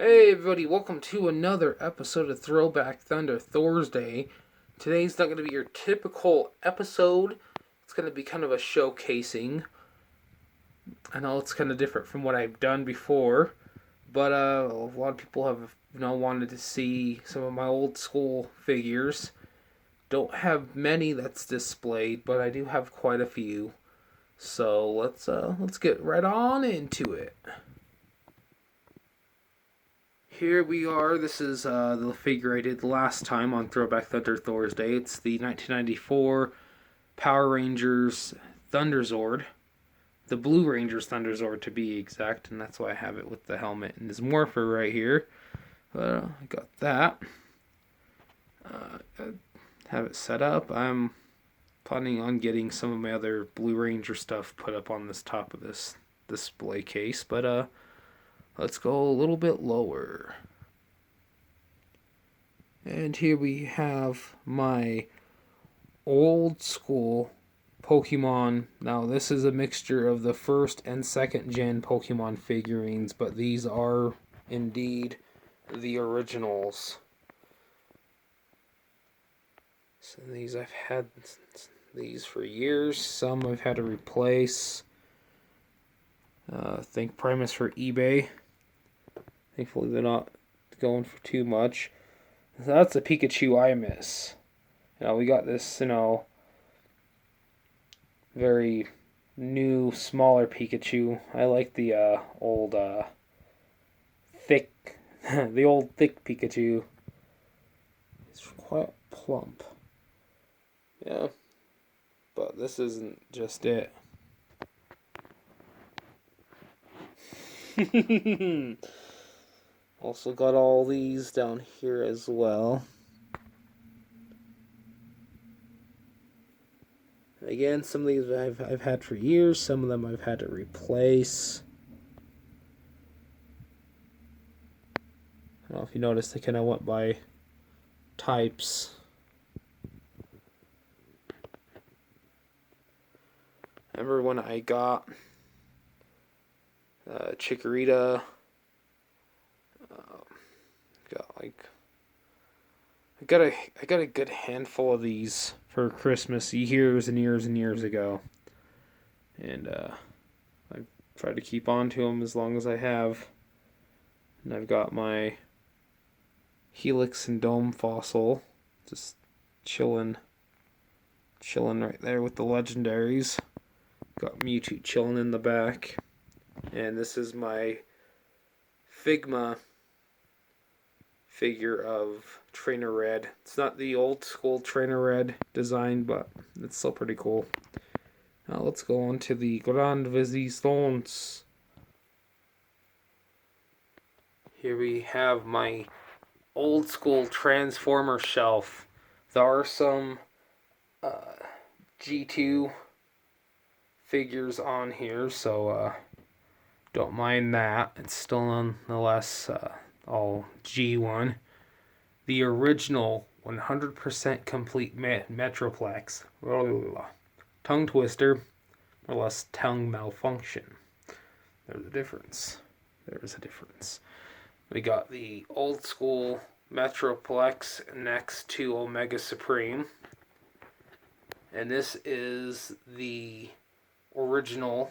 Hey everybody, welcome to another episode of Throwback ThorsDay. Today's not going to be your typical episode. It's going to be kind of a showcasing. I know it's kind of different from what I've done before, but a lot of people have wanted to see some of my old school figures. Don't have many that's displayed, but I do have quite a few. So let's get right on into it. Here we are. This is the figure I did last time on Throwback ThorsDay. It's the 1994 Power Rangers Thunderzord. The Blue Rangers Thunderzord to be exact, and that's why I have it with the helmet and his morpher right here. I got that. I have it set up. I'm planning on getting some of my other Blue Ranger stuff put up on this top of this display case, but let's go a little bit lower. And here we have my old school Pokemon. Now this is a mixture of the first and second gen Pokemon figurines, but these are indeed the originals. So these I've had these for years. Some I've had to replace. Thank Primus for eBay. Thankfully they're not going for too much. So that's a Pikachu I miss. We got this, very new, smaller Pikachu. I like the old, thick, the old thick Pikachu. It's quite plump. Yeah, but this isn't just it. Also got all these down here as well. Again, some of these I've had for years. Some of them I've had to replace. I don't know if you noticed, I kind of went by types. Remember when I got Chikorita? I got a good handful of these for Christmas years and years and years ago, and I try to keep on to them as long as I have. And I've got my Helix and Dome fossil, just chilling right there with the legendaries. Got Mewtwo chilling in the back, and this is my Figma figure of Trainer Red. It's not the old school Trainer Red design, but it's still pretty cool. Now let's go on to the Grand Resistance. Here we have my old school Transformer shelf. There are some G2 figures on here, so don't mind that. It's still nonetheless all G1. The original 100% complete Metroplex. Tongue twister, or less tongue malfunction. There's a difference. We got the old school Metroplex next to Omega Supreme. And this is the original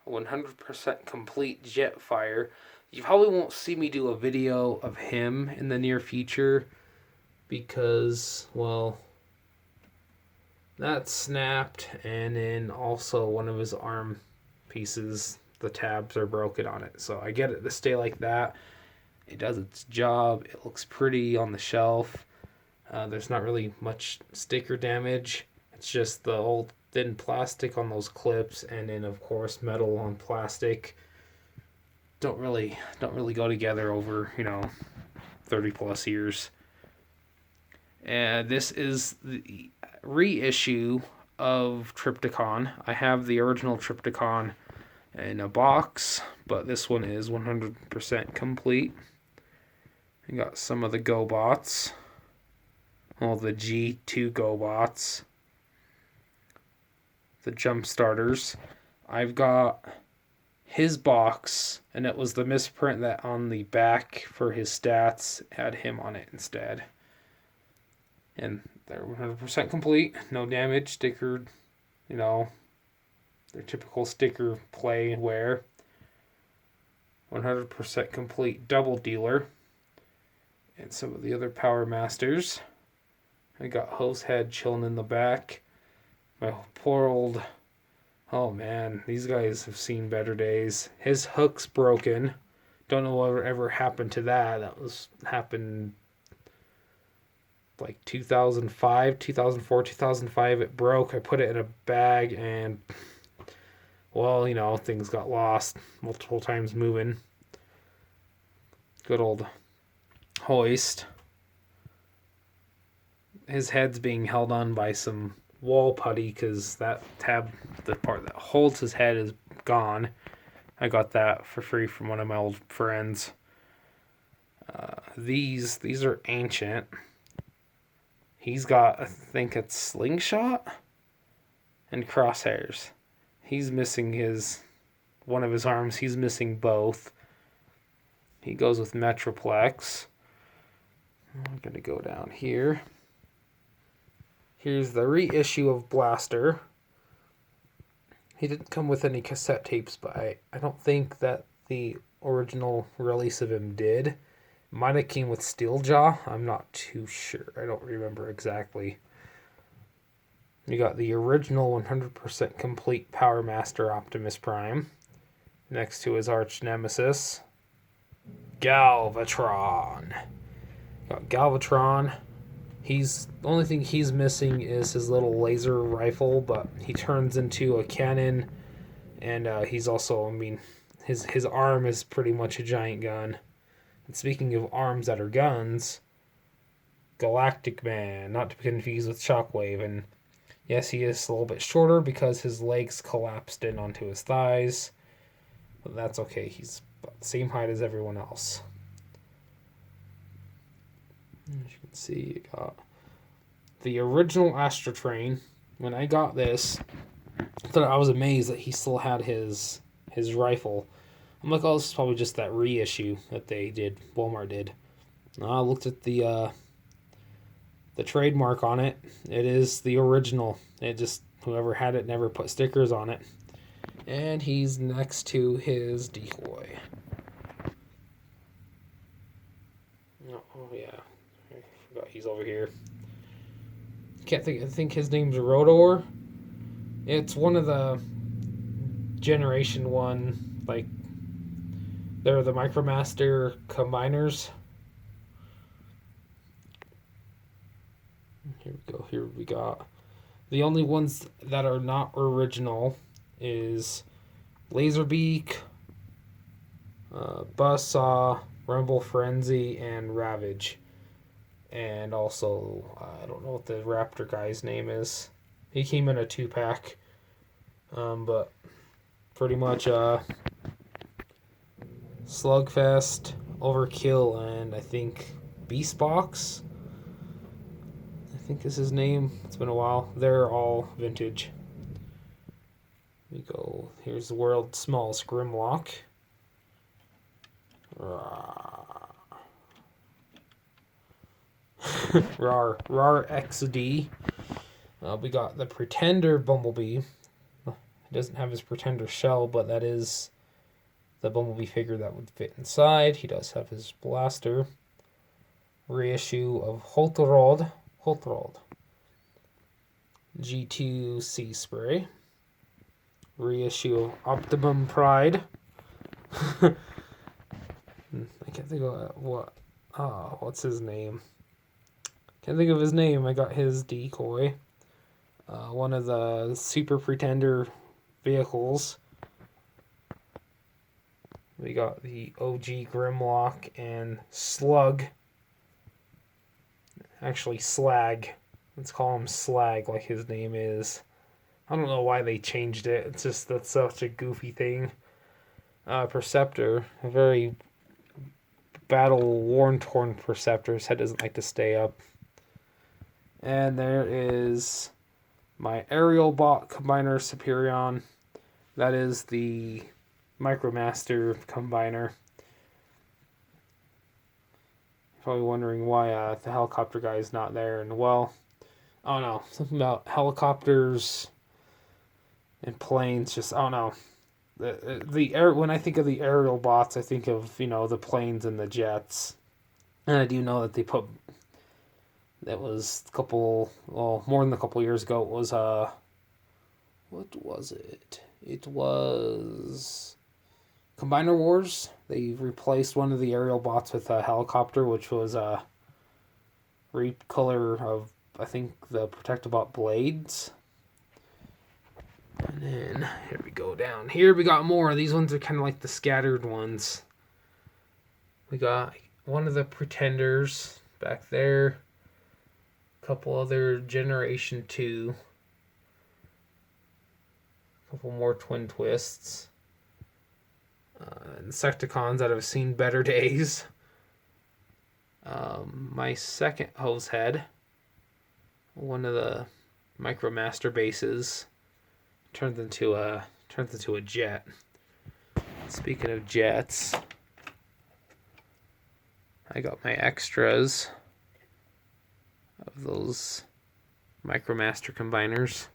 100% complete Jetfire. You probably won't see me do a video of him in the near future because, well, that snapped, and then also one of his arm pieces, the tabs are broken on it. So I get it to stay like that. It does its job. It looks pretty on the shelf. There's not really much sticker damage. It's just the old thin plastic on those clips, and then of course metal on plastic. Don't really go together over 30 plus years. And this is the reissue of Trypticon. I have the original Trypticon in a box, but this one is 100% complete. I got some of the GoBots, all the G2 GoBots, the jump starters. I've got his box, and it was the misprint that on the back for his stats had him on it instead. And they're 100% complete, no damage, stickered, you know, their typical sticker play and wear. 100% complete double dealer. And some of the other Power Masters. I got Hose Head chilling in the back. My poor old... Oh man, these guys have seen better days. His hook's broken. Don't know what ever happened to that. Happened like 2005, 2004, 2005. It broke. I put it in a bag and, well, you know, things got lost multiple times moving. Good old Hoist. His head's being held on by some wall putty because that tab, the part that holds his head, is gone. I got that for free from one of my old friends. These are ancient. He's got, I think it's slingshot and crosshairs. He's missing one of his arms. He's missing both. He goes with Metroplex. I'm going to go down here. Here's the reissue of Blaster. He didn't come with any cassette tapes, but I don't think that the original release of him did. Might have came with Steeljaw. I'm not too sure. I don't remember exactly. You got the original 100% complete Power Master Optimus Prime. Next to his arch nemesis, Galvatron. Got Galvatron. The only thing he's missing is his little laser rifle, but he turns into a cannon, and he's also, I mean, his arm is pretty much a giant gun. And speaking of arms that are guns, Galactic Man, not to be confused with Shockwave, and yes, he is a little bit shorter because his legs collapsed in onto his thighs, but that's okay. He's about the same height as everyone else. As you can see, you got the original Astro Train. When I got this, I was amazed that he still had his rifle. I'm like, oh, this is probably just that reissue that they did, Walmart did. I looked at the trademark on it. It is the original. It just, whoever had it never put stickers on it. And he's next to his decoy. Oh yeah. I forgot he's over here. I think his name's Rotor. It's one of the Generation 1, like, they're the Micromaster combiners. Here we go. Here we got the only ones that are not original is Laserbeak, Buzzsaw, Rumble Frenzy, and Ravage. And also, I don't know what the Raptor guy's name is. He came in a 2-pack. But pretty much Slugfest, Overkill, and I think Beastbox, I think is his name. It's been a while. They're all vintage. We go. Here's the world's smallest Grimlock. Rar XD. We got the Pretender Bumblebee. He doesn't have his Pretender shell, but that is the Bumblebee figure that would fit inside. He does have his blaster. Reissue of Holterod. G2 Sea Spray. Reissue of Optimum Pride. I can't think of what's his name. Can't think of his name. I got his decoy. One of the Super Pretender vehicles. We got the OG Grimlock and Slug. Actually, Slag. Let's call him Slag like his name is. I don't know why they changed it. It's just, that's such a goofy thing. Perceptor. A very battle worn-torn Perceptor. His head doesn't like to stay up. And there is my Aerial Bot Combiner Superion. That is the Micromaster combiner. Probably wondering why the helicopter guy is not there. And well, I don't know, something about helicopters and planes. Just I don't know. The air when I think of the aerial bots, I think of the planes and the jets. And I do know that they put that was a couple more than a couple years ago. It was what was it? It was Combiner Wars. They replaced one of the aerial bots with a helicopter, which was a recolor of, I think, the Protectobot blades. And then here we go down. Here we got more. These ones are kind of like the scattered ones. We got one of the Pretenders back there. A couple other Generation 2. A couple more Twin Twists. Insecticons that have seen better days. My second hose head. One of the Micromaster bases. Turned into a jet. Speaking of jets, I got my extras of those Micromaster combiners.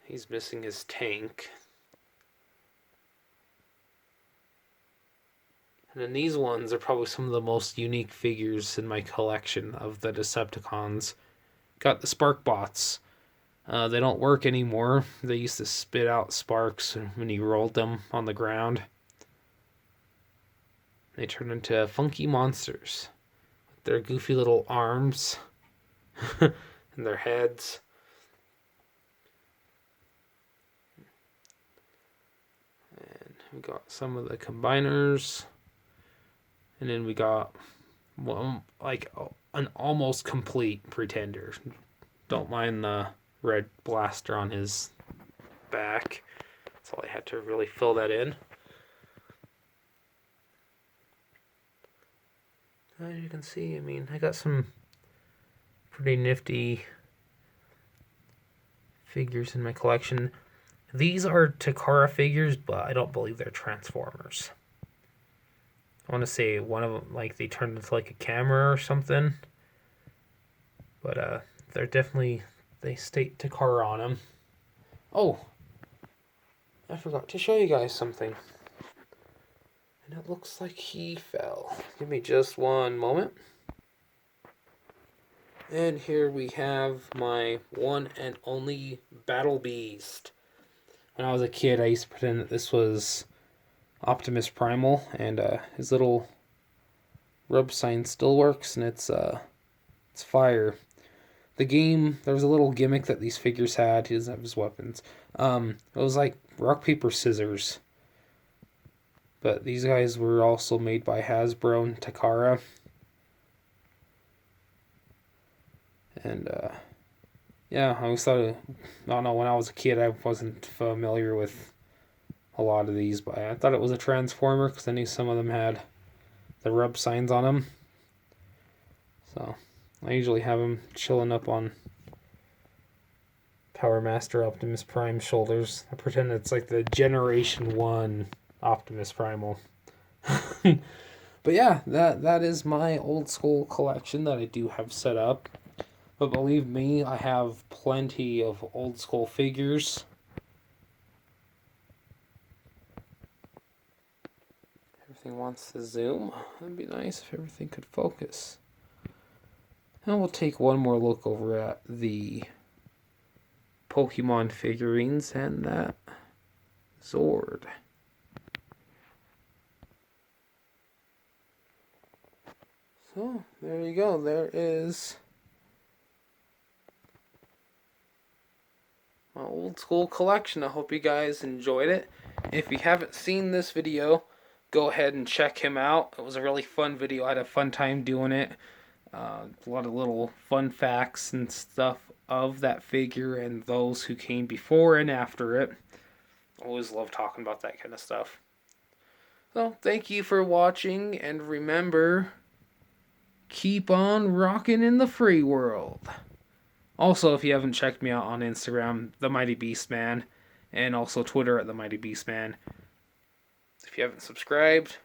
He's missing his tank. And then these ones are probably some of the most unique figures in my collection of the Decepticons. Got the Spark Bots. They don't work anymore. They used to spit out sparks when you rolled them on the ground. They turn into funky monsters. With their goofy little arms. And their heads. And we got some of the combiners. And then we got an almost complete Pretender. Don't mind the red blaster on his back. That's all I had to really fill that in. As you can see, I got some pretty nifty figures in my collection. These are Takara figures, but I don't believe they're Transformers. I want to say one of them, they turned into a camera or something. But they're definitely, they state Takara on them. Oh, I forgot to show you guys something. And it looks like he fell. Give me just one moment. And here we have my one and only Battle Beast. When I was a kid, I used to pretend that this was Optimus Primal, and his little rub sign still works, and it's fire. The game, there was a little gimmick that these figures had. He doesn't have his weapons. It was like rock, paper, scissors. But these guys were also made by Hasbro and Takara. And yeah, I always thought, I don't know, when I was a kid, I wasn't familiar with a lot of these, but I thought it was a Transformer because I knew some of them had the rub signs on them. So I usually have them chilling up on Power Master Optimus Prime shoulders. I pretend it's like the Generation 1 Optimus Primal. But yeah, that is my old school collection that I do have set up. But believe me, I have plenty of old school figures. Everything wants to zoom. That'd be nice if everything could focus. And we'll take one more look over at the Pokemon figurines and that Zord. So, there you go. There is my old school collection. I hope you guys enjoyed it. If you haven't seen this video, go ahead and check him out. It was a really fun video. I had a fun time doing it. A lot of little fun facts and stuff of that figure and those who came before and after it. Always love talking about that kind of stuff. So, thank you for watching, and remember, keep on rocking in the free world. Also, if you haven't checked me out on Instagram, The Mighty Beast Man, and also Twitter at the Mighty Beast Man. If you haven't subscribed,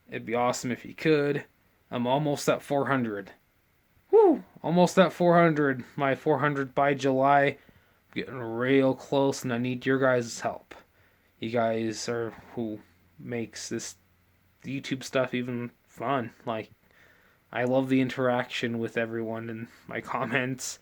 it'd be awesome if you could. I'm almost at 400. Woo! Almost at 400. My 400 by July. Getting real close, and I need your guys' help. You guys are who makes this YouTube stuff even fun. Like, I love the interaction with everyone in my comments.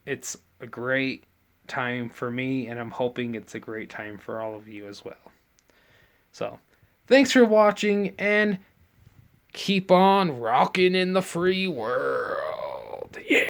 It's a great time for me, and I'm hoping it's a great time for all of you as well. So, thanks for watching, and keep on rocking in the free world. Yeah.